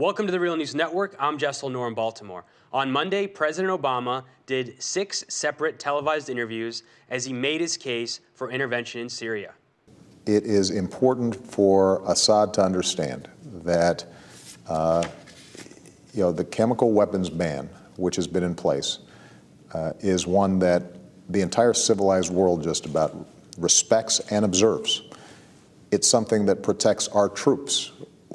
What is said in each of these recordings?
Welcome to the Real News Network. I'm Jessel Noor in Baltimore. On Monday, President Obama did 6 separate televised interviews as he made his case for intervention in Syria. It is important for Assad to understand that the chemical weapons ban, which has been in place, is one that the entire civilized world just about respects and observes. It's something that protects our troops,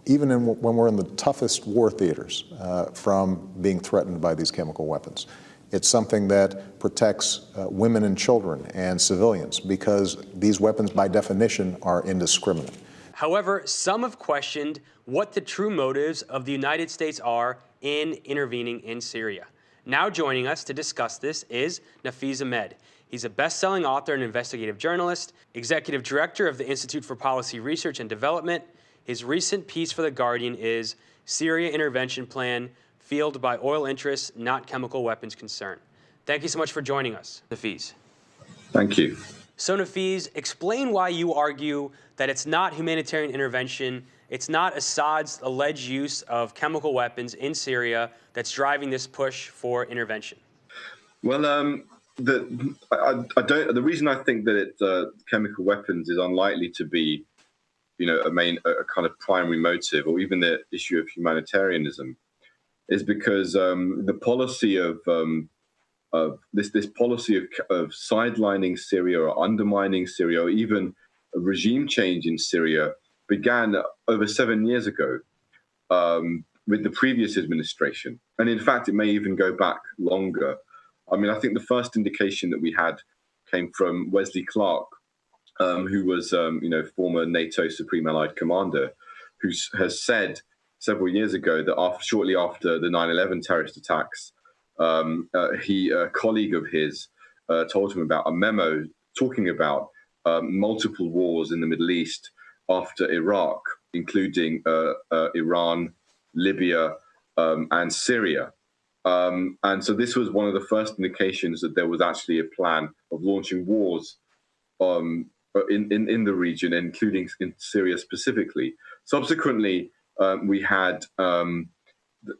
even when we're in the toughest war theaters, from being threatened by these chemical weapons. It's something that protects women and children and civilians, because these weapons, by definition, are indiscriminate. However, some have questioned what the true motives of the United States are in intervening in Syria. Now joining us to discuss this is Nafeez Ahmed. He's a best-selling author and investigative journalist, executive director of the Institute for Policy Research and Development. His recent piece for The Guardian is Syria Intervention Plan, Fueled by Oil Interests, Not Chemical Weapons Concern. Thank you so much for joining us, Nafeez. Thank you. So Nafeez, explain why you argue that it's not humanitarian intervention, it's not Assad's alleged use of chemical weapons in Syria that's driving this push for intervention. Well, the reason I think that it's chemical weapons is unlikely to be, a kind of primary motive, or even the issue of humanitarianism, is because the policy of this policy of sidelining Syria or undermining Syria, or even a regime change in Syria, began over 7 years ago with the previous administration, and in fact, it may even go back longer. I mean, I think the first indication that we had came from Wesley Clark, who was, former NATO Supreme Allied Commander, who has said several years ago that shortly after the 9/11 terrorist attacks, a colleague of his told him about a memo talking about multiple wars in the Middle East after Iraq, including Iran, Libya, and Syria. And so this was one of the first indications that there was actually a plan of launching wars in the region, including in Syria specifically. Subsequently, we had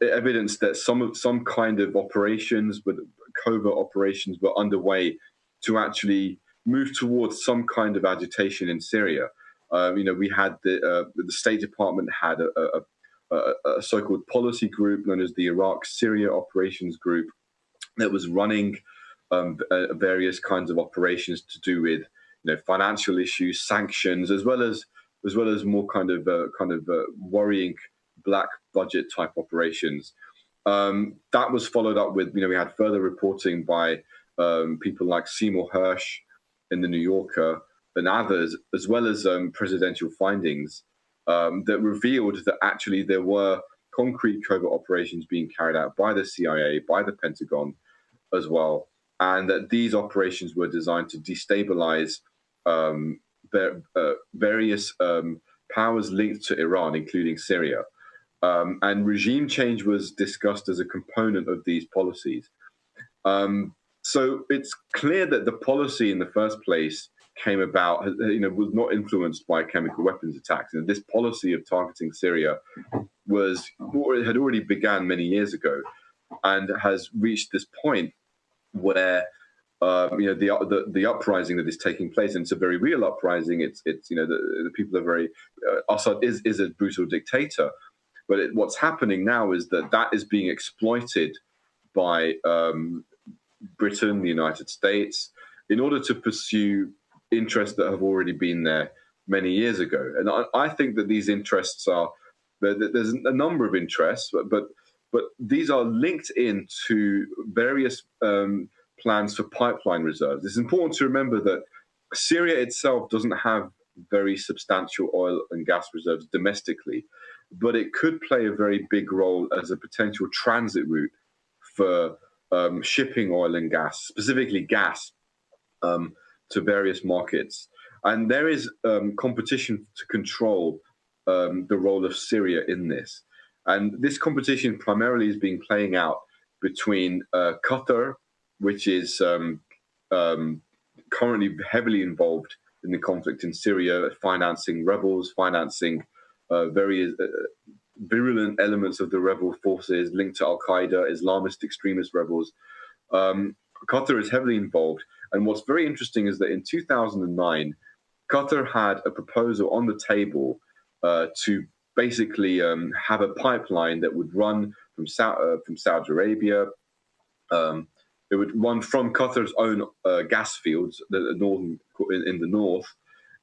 evidence that some kind of operations, but covert operations, were underway to actually move towards some kind of agitation in Syria. We had the State Department had a so-called policy group known as the Iraq-Syria Operations Group that was running various kinds of operations to do with financial issues, sanctions, as well as more kind of worrying black budget type operations. That was followed up with we had further reporting by people like Seymour Hersh in the New Yorker and others, as well as presidential findings that revealed that actually there were concrete covert operations being carried out by the CIA, by the Pentagon as well, and that these operations were designed to destabilize various powers linked to Iran, including Syria. And regime change was discussed as a component of these policies. So it's clear that the policy in the first place came about, was not influenced by chemical weapons attacks. And this policy of targeting Syria had already began many years ago, and has reached this point where the uprising that is taking place, and it's a very real uprising. It's the people are very Assad is a brutal dictator, but what's happening now is that is being exploited by Britain, the United States, in order to pursue interests that have already been there many years ago. And I think that these interests there's a number of interests, but these are linked into various plans for pipeline reserves. It's important to remember that Syria itself doesn't have very substantial oil and gas reserves domestically, but it could play a very big role as a potential transit route for shipping oil and gas, specifically gas, to various markets. And there is competition to control the role of Syria in this. And this competition primarily is being playing out between Qatar, which is currently heavily involved in the conflict in Syria, financing rebels, financing various virulent elements of the rebel forces linked to Al-Qaeda, Islamist extremist rebels. Qatar is heavily involved. And what's very interesting is that in 2009, Qatar had a proposal on the table to basically have a pipeline that would run from Saudi Arabia. It would run from Qatar's own gas fields, in the north.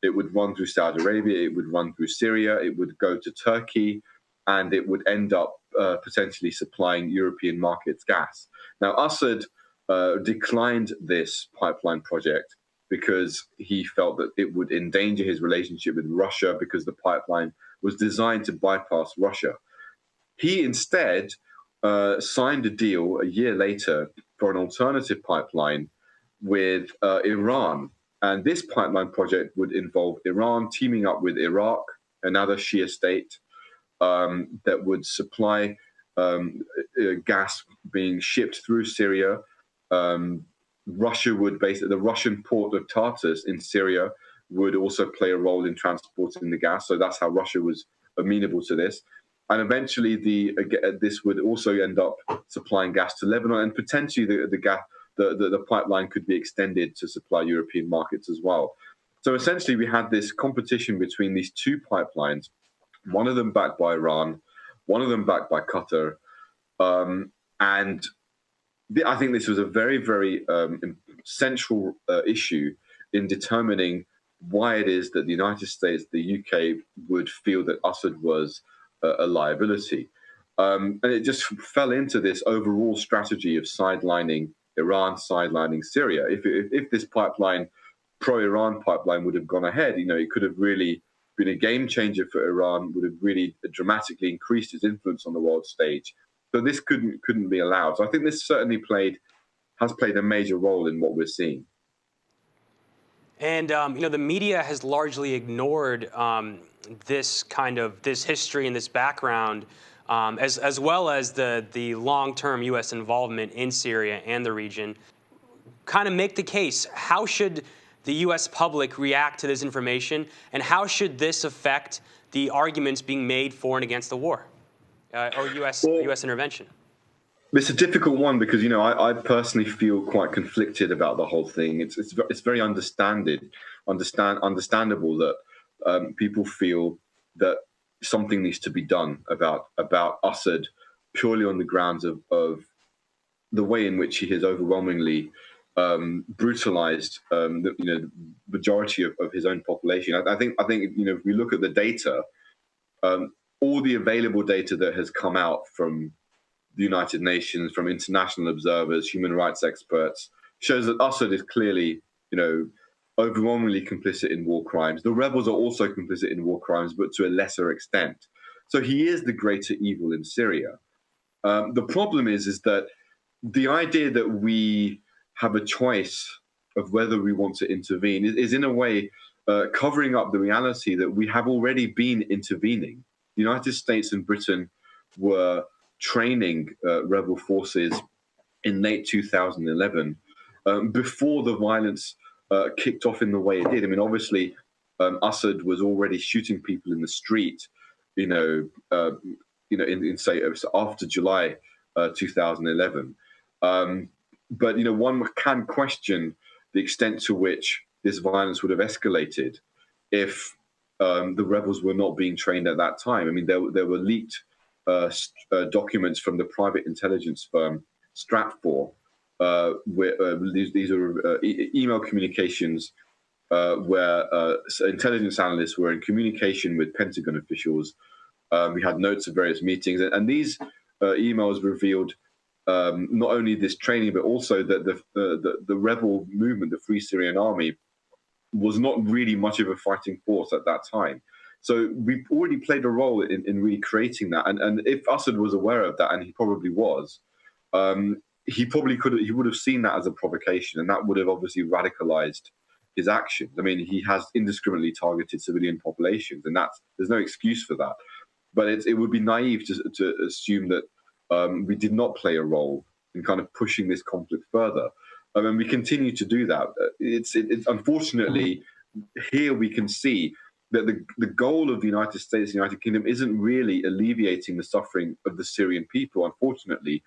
It would run through Saudi Arabia. It would run through Syria. It would go to Turkey, and it would end up potentially supplying European markets gas. Now, Assad declined this pipeline project because he felt that it would endanger his relationship with Russia because the pipeline was designed to bypass Russia. He instead signed a deal a year later for an alternative pipeline with Iran. And this pipeline project would involve Iran teaming up with Iraq, another Shia state, that would supply gas being shipped through Syria. Russia would the Russian port of Tartus in Syria would also play a role in transporting the gas. So that's how Russia was amenable to this. And eventually, this would also end up supplying gas to Lebanon, and potentially the pipeline could be extended to supply European markets as well. So essentially, we had this competition between these two pipelines, one of them backed by Iran, one of them backed by Qatar, and I think this was a very, very central issue in determining why it is that the United States, the UK, would feel that Assad was a liability. And it just fell into this overall strategy of sidelining Iran, sidelining Syria. If this pipeline, pro-Iran pipeline, would have gone ahead, it could have really been a game changer for Iran, would have really dramatically increased its influence on the world stage. So this couldn't be allowed. So I think this certainly has played a major role in what we're seeing. And the media has largely ignored this history and this background, as well as the long-term U.S. involvement in Syria and the region. Kind of make the case: how should the U.S. public react to this information, and how should this affect the arguments being made for and against the war or U.S. intervention? It's a difficult one because I personally feel quite conflicted about the whole thing. It's very understandable that people feel that something needs to be done about Assad purely on the grounds of the way in which he has overwhelmingly brutalized the majority of his own population. I think if we look at the data, all the available data that has come out from the United Nations, from international observers, human rights experts, shows that Assad is clearly, overwhelmingly complicit in war crimes. The rebels are also complicit in war crimes, but to a lesser extent. So he is the greater evil in Syria. The problem is that the idea that we have a choice of whether we want to intervene is in a way covering up the reality that we have already been intervening. The United States and Britain were training rebel forces in late 2011 before the violence kicked off in the way it did. I mean, obviously, Assad was already shooting people in the street, in say after July 2011. But one can question the extent to which this violence would have escalated if the rebels were not being trained at that time. I mean, there were leaked documents from the private intelligence firm Stratfor, where these are email communications where intelligence analysts were in communication with Pentagon officials. We had notes of various meetings, and these emails revealed not only this training, but also that the rebel movement, the Free Syrian Army, was not really much of a fighting force at that time. So we've already played a role in really creating that. And if Assad was aware of that, and he probably was, he would have seen that as a provocation, and that would have obviously radicalized his actions. I mean, he has indiscriminately targeted civilian populations, and there's no excuse for that. But it would be naive to assume that we did not play a role in kind of pushing this conflict further. And we continue to do that. It's unfortunately, here we can see that the goal of the United States, the United Kingdom, isn't really alleviating the suffering of the Syrian people. Unfortunately,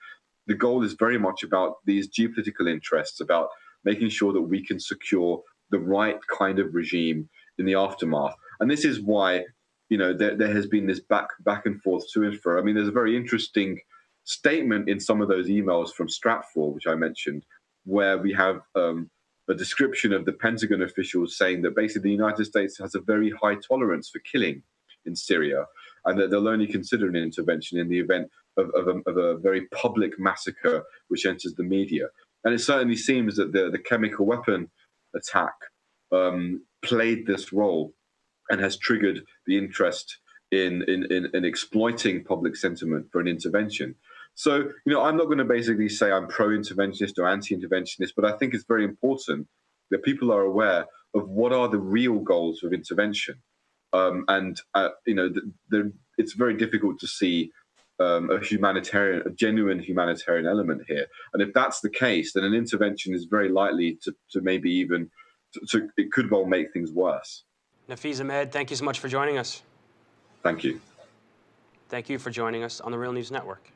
the goal is very much about these geopolitical interests, about making sure that we can secure the right kind of regime in the aftermath. And this is why, there has been this back and forth to and fro. I mean, there's a very interesting statement in some of those emails from Stratfor, which I mentioned, where we have a description of the Pentagon officials saying that basically the United States has a very high tolerance for killing in Syria, and that they'll only consider an intervention in the event of a very public massacre which enters the media. And it certainly seems that the chemical weapon attack played this role and has triggered the interest in exploiting public sentiment for an intervention. So, I'm not going to basically say I'm pro-interventionist or anti-interventionist, but I think it's very important that people are aware of what are the real goals of intervention. It's very difficult to see a genuine humanitarian element here. And if that's the case, then an intervention is very likely to maybe even, it could well make things worse. Nafeez Ahmed, thank you so much for joining us. Thank you. Thank you for joining us on the Real News Network.